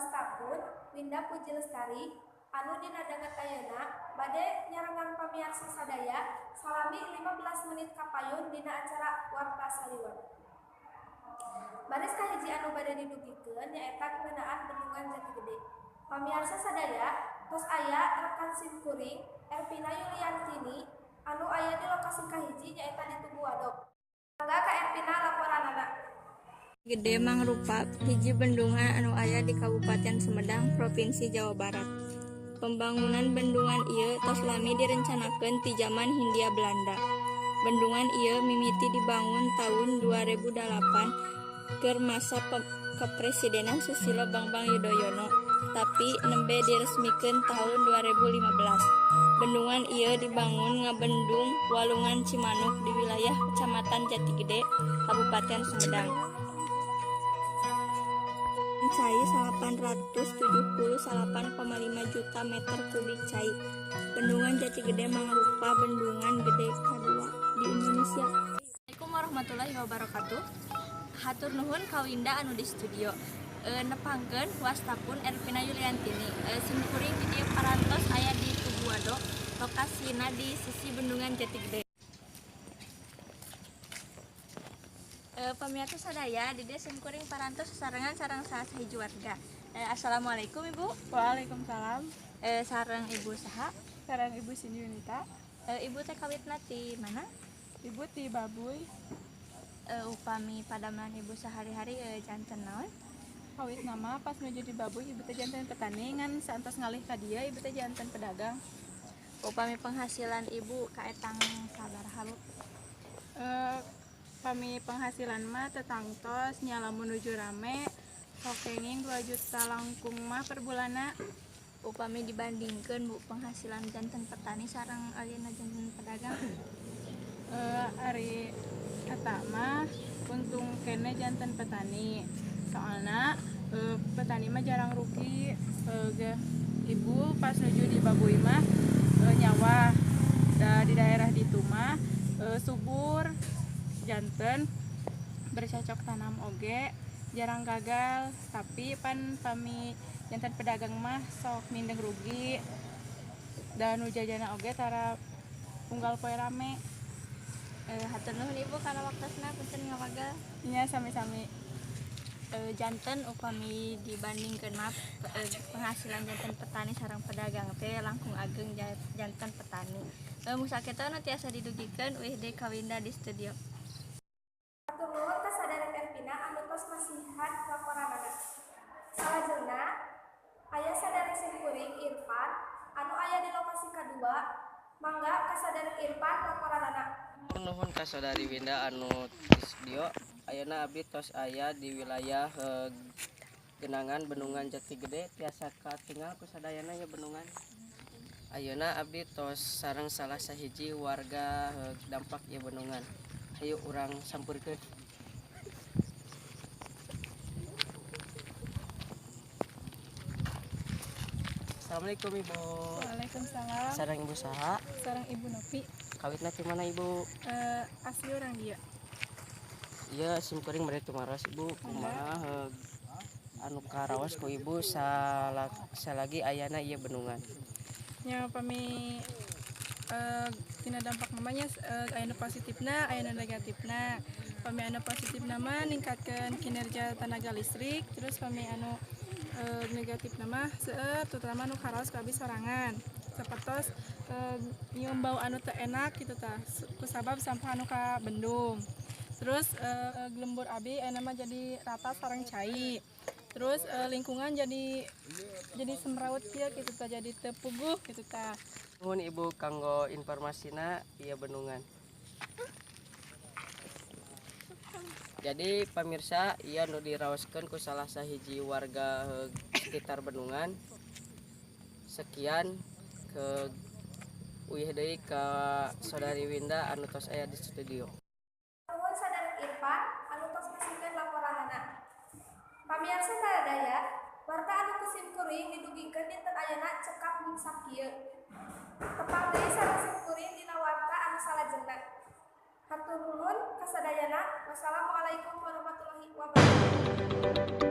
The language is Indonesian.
Wastapun Winda Puji Lestari anu dina danget ayeuna bade nyarengan pamiarsa sadaya salami 15 menit kapayun dina acara Warta Saliwar. Baris kahiji anu bade didugikeun nyaeta ngeunaan Bendungan Jatigede. Pamiarsa sadaya tos aya rekan sim kuring Ervina Yuliantini anu aya di lokasi kahiji nyaeta di Tugu Wadok. Mangga ka Ervina laporanana. Gede mangrupa hiji bendungan anu aya di Kabupaten Sumedang, Provinsi Jawa Barat. Pembangunan bendungan ieu tos lami direncanakeun ti zaman Hindia Belanda. Bendungan ieu mimiti dibangun tahun 2008 keur masa Kepresidenan Susilo Bambang Yudhoyono, tapi nembe diresmikeun tahun 2015. Bendungan ieu dibangun ngabendung Walungan Cimanuk di wilayah Kecamatan Jatigede, Kabupaten Sumedang. Cai 879,5 juta meter kubik cai. Bendungan Jatigede mangrupa bendungan gede kedua di Indonesia. Assalamualaikum warahmatullahi wabarakatuh. Hatur nuhun ka Winda anu di studio. Nepangkeun Wastapun Ervina Yuliantini. Simkuring di dieu parantos aya di Tugu Wadok, lokasina di sisi bendungan Jatigede. Pamirsa sadaya di dieu simkuring parantos sarengan sareng sahiji warga. Assalamualaikum Ibu. Waalaikumsalam. Sareng Ibu saha? Sareng Ibu Cindy Yunita. Ibu teh kawitna ti mana? Ibu ti Babuy. Upami padamelan Ibu sehari-hari janten naon? Kawit nama pas menuju di Babuy Ibu teh janten petani ngan saentos ngalih ka dieu Ibu teh janten pedagang. Upami penghasilan Ibu kaetang sabaraha Bu? Kami penghasilan mah tetangtos nyala menuju rame kokenging 2 juta langkung mah per bulana. Upami dibandingkeun Bu penghasilan janten petani sareng ayeuna janten pedagang. Ari eta mah untung kene janten petani. Soalna petani mah jarang rugi. Ibu pas menuju di Babuy mah nyawa di daerah ditu mah subur janten bercocok tanam oge jarang gagal, tapi pan kami janten pedagang mah sok mindeng rugi dan ujajana oge tara unggal poe rame. Hatur nuhun Ibu kana waktosna punten ngawagal. Nya sami-sami. Janten upami dibandingkeun mah penghasilan janten petani sareng pedagang teh langkung ageng janten petani. Musa kita nu tiasa didugikeun UID Kawinda di studio. Hatur nuhun ka sadaya Ervina anu tos masihan laporanana. Salajengna aya sadaya simkuring Irfan anu aya di lokasi kadua. Mangga ka sadaya Irfan laporanana. Nuhun ka saudari Winda anu di studio. Ayeuna abdi tos aya di wilayah genangan Bendungan Jatigede tiasa katinggal ku sadayana nya bendungan. Ayeuna abdi tos sareng salah sahiji warga dampak ieu bendungan. Hayu urang sampurkeun. Assalamualaikum Ibu. Waalaikumsalam. Sareng Ibu saha? Sareng Ibu Nopi. Kawitna ti mana Ibu? Asli orang dia. Iya simkuring mere tumaros Ibu kumaha anu karaos ku Ibu salagi ayana ieu bendungan. Nya pami tina dampak namanya aya positifna aya negatifna. Pami anu positifna mah ningkatkeun kinerja tenaga listrik, terus pami anu negatifna mah seueur terutama anu karaos ka abdi sorangan. Sapertos nyium bau anu teu enak kitu tah kusabab sampah anu ka bendung. Terus gelembur abi mah jadi rata sareng cai. Terus lingkungan jadi semrawut kieu kitu tah, jadi teu puguh kitu tah. Nuhun Ibu kanggo informasina ieu bendungan. Jadi pamirsa ieu nu diraoskeun ku salah sahiji warga sekitar bendungan. Sekian ke uyeuh deui ka saudari Winda anu tos aya di studio. Nuhun sadaya Irfan anu tos ngasihkeun laporanana. Pamirsa sadaya, warta anu kusim kuring didugikeun dinten ayeuna cekap nyiksa kieu. Tepang deui sareng simkuring dina warta anu salajengna. Hatur nuhun ka sadayana. Wassalamualaikum warahmatullahi wabarakatuh.